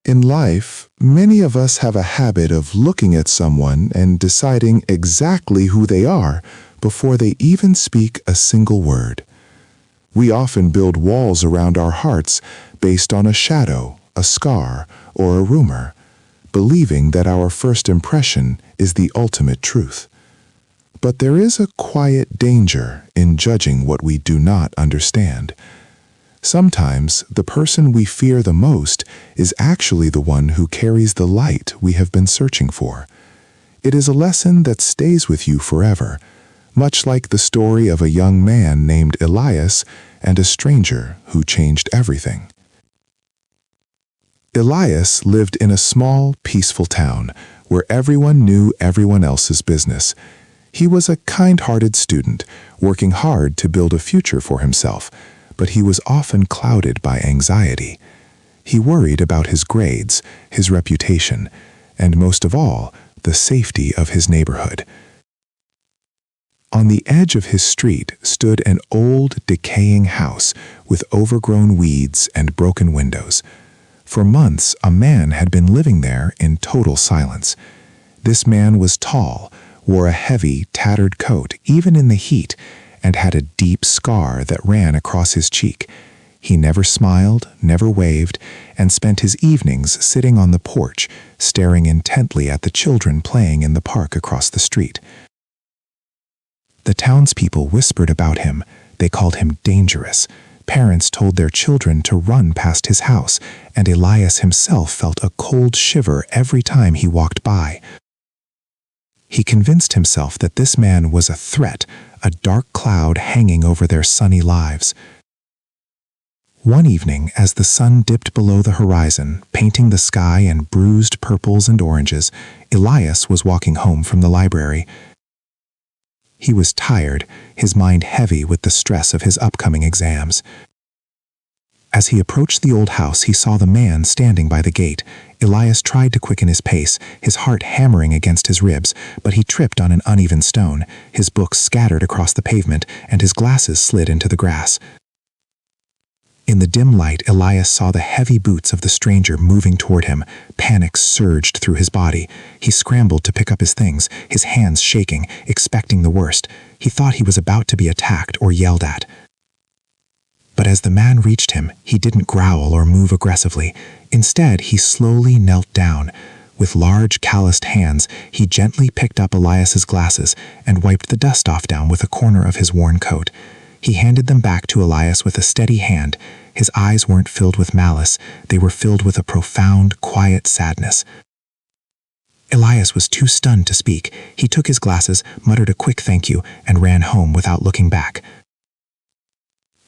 In life, many of us have a habit of looking at someone and deciding exactly who they are before they even speak a single word. We often build walls around our hearts based on a shadow, a scar, or a rumor, believing that our first impression is the ultimate truth. But there is a quiet danger in judging what we do not understand. Sometimes the person we fear the most is actually the one who carries the light we have been searching for. It is a lesson that stays with you forever, much like the story of a young man named Elias and a stranger who changed everything. Elias lived in a small, peaceful town where everyone knew everyone else's business. He was a kind-hearted student, working hard to build a future for himself, but he was often clouded by anxiety. He worried about his grades, his reputation, and most of all, the safety of his neighborhood. On the edge of his street stood an old, decaying house with overgrown weeds and broken windows. For months, a man had been living there in total silence. This man was tall, wore a heavy, tattered coat even in the heat, and had a deep scar that ran across his cheek. He never smiled, never waved, and spent his evenings sitting on the porch, staring intently at the children playing in the park across the street. The townspeople whispered about him. They called him dangerous. Parents told their children to run past his house, and Elias himself felt a cold shiver every time he walked by. He convinced himself that this man was a threat, a dark cloud hanging over their sunny lives. One evening, as the sun dipped below the horizon, painting the sky in bruised purples and oranges, Elias was walking home from the library. He was tired, his mind heavy with the stress of his upcoming exams. As he approached the old house, he saw the man standing by the gate. Elias tried to quicken his pace, his heart hammering against his ribs, but he tripped on an uneven stone. His books scattered across the pavement, and his glasses slid into the grass. In the dim light, Elias saw the heavy boots of the stranger moving toward him. Panic surged through his body. He scrambled to pick up his things, his hands shaking, expecting the worst. He thought he was about to be attacked or yelled at. But as the man reached him, he didn't growl or move aggressively. Instead, he slowly knelt down. With large, calloused hands, he gently picked up Elias's glasses and wiped the dust off down with a corner of his worn coat. He handed them back to Elias with a steady hand. His eyes weren't filled with malice. They were filled with a profound, quiet sadness. Elias was too stunned to speak. He took his glasses, muttered a quick thank you, and ran home without looking back.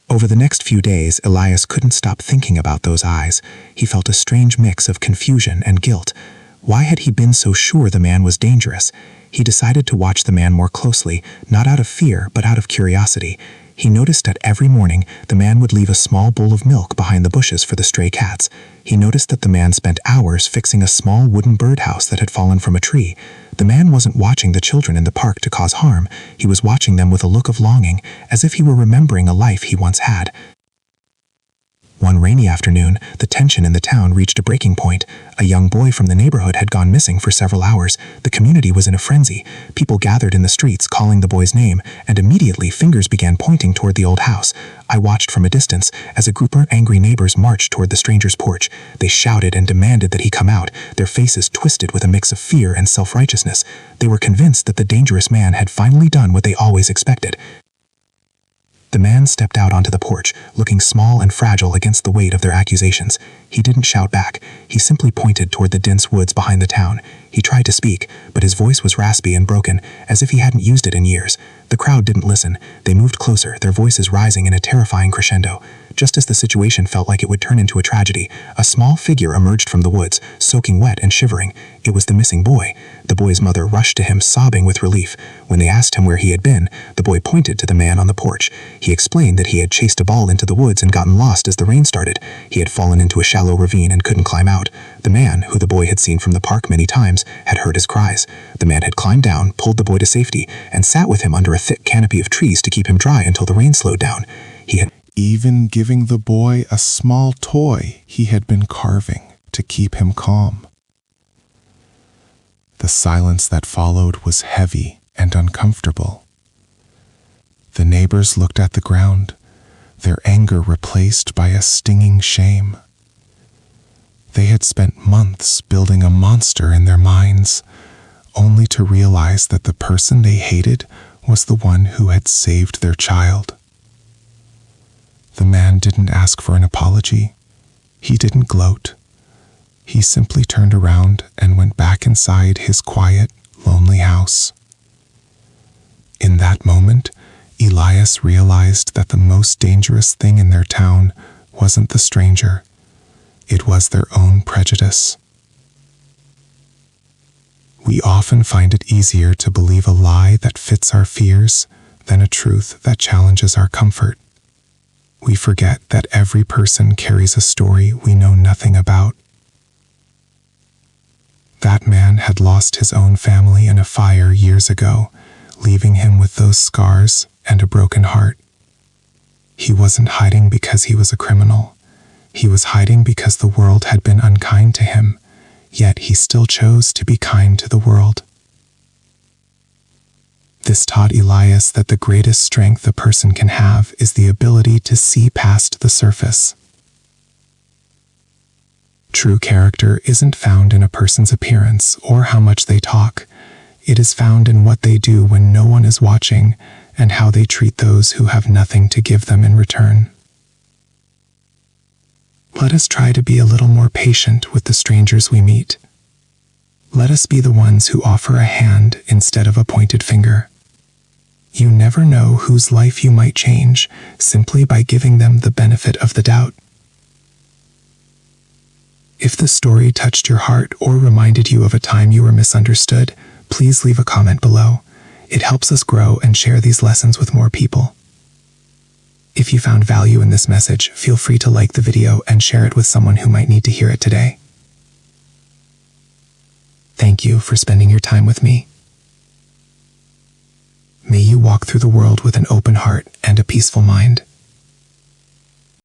Over the next few days, Elias couldn't stop thinking about those eyes. He felt a strange mix of confusion and guilt. Why had he been so sure the man was dangerous? He decided to watch the man more closely, not out of fear, but out of curiosity. He noticed that every morning the man would leave a small bowl of milk behind the bushes for the stray cats. He noticed that the man spent hours fixing a small wooden birdhouse that had fallen from a tree. The man wasn't watching the children in the park to cause harm. He was watching them with a look of longing, as if he were remembering a life he once had. One rainy afternoon, the tension in the town reached a breaking point. A young boy from the neighborhood had gone missing for several hours. The community was in a frenzy. People gathered in the streets calling the boy's name, and immediately fingers began pointing toward the old house. I watched from a distance as a group of angry neighbors marched toward the stranger's porch. They shouted and demanded that he come out, their faces twisted with a mix of fear and self-righteousness. They were convinced that the dangerous man had finally done what they always expected. The man stepped out onto the porch, looking small and fragile against the weight of their accusations. He didn't shout back. He simply pointed toward the dense woods behind the town. He tried to speak, but his voice was raspy and broken, as if he hadn't used it in years. The crowd didn't listen. They moved closer, their voices rising in a terrifying crescendo. Just as the situation felt like it would turn into a tragedy, a small figure emerged from the woods, soaking wet and shivering. It was the missing boy. The boy's mother rushed to him, sobbing with relief. When they asked him where he had been, the boy pointed to the man on the porch. He explained that he had chased a ball into the woods and gotten lost as the rain started. He had fallen into a shallow ravine and couldn't climb out. The man, who the boy had seen from the park many times, had heard his cries. The man had climbed down, pulled the boy to safety, and sat with him under a thick canopy of trees to keep him dry until the rain slowed down. He had even giving the boy a small toy he had been carving to keep him calm. The silence that followed was heavy and uncomfortable. The neighbors looked at the ground, their anger replaced by a stinging shame. They had spent months building a monster in their minds, only to realize that the person they hated was the one who had saved their child. The man didn't ask for an apology. He didn't gloat. He simply turned around and went back inside his quiet, lonely house. In that moment, Elias realized that the most dangerous thing in their town wasn't the stranger. It was their own prejudice. We often find it easier to believe a lie that fits our fears than a truth that challenges our comfort. We forget that every person carries a story we know nothing about. That man had lost his own family in a fire years ago, leaving him with those scars and a broken heart. He wasn't hiding because he was a criminal. He was hiding because the world had been unkind to him, yet he still chose to be kind to the world. This taught Elias that the greatest strength a person can have is the ability to see past the surface. True character isn't found in a person's appearance or how much they talk. It is found in what they do when no one is watching and how they treat those who have nothing to give them in return. Let us try to be a little more patient with the strangers we meet. Let us be the ones who offer a hand instead of a pointed finger. You never know whose life you might change simply by giving them the benefit of the doubt. If the story touched your heart or reminded you of a time you were misunderstood, please leave a comment below. It helps us grow and share these lessons with more people. If you found value in this message, feel free to like the video and share it with someone who might need to hear it today. Thank you for spending your time with me. May you walk through the world with an open heart and a peaceful mind.